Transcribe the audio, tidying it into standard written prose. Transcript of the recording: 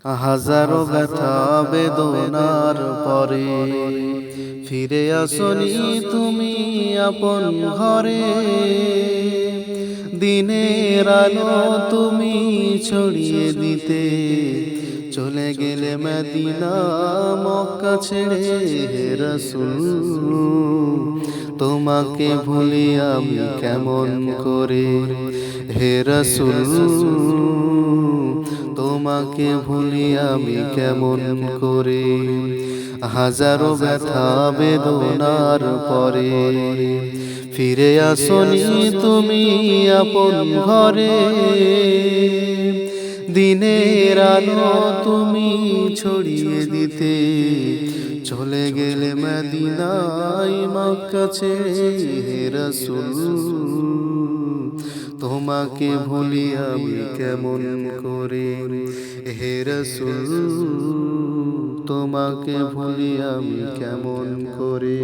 হাজারো ব্যথা বেদনার পরে ফিরে আসনি তুমি আপন ঘরে। দিনের আলো তুমি ছড়িয়ে দিতে চলে গেলে মদিনা মক্কা ছেড়ে। হে রাসূল তোমাকে ভুলি আমি কেমন করে। হে রাসূল তোমাকে ভুলি আমি কেমন করে। হাজারো ব্যথা বেদনার পরে ফিরে আসনি তুমি আপন ঘরে। দিনের আলো তুমি ছড়িয়ে দিতে চলে গেলে মদিনায় মক্কা ছেড়ে। হে রাসূল তোমাকে ভুলি আমি কেমন করে। হে রাসূল তোমাকে ভুলি আমি কেমন করে।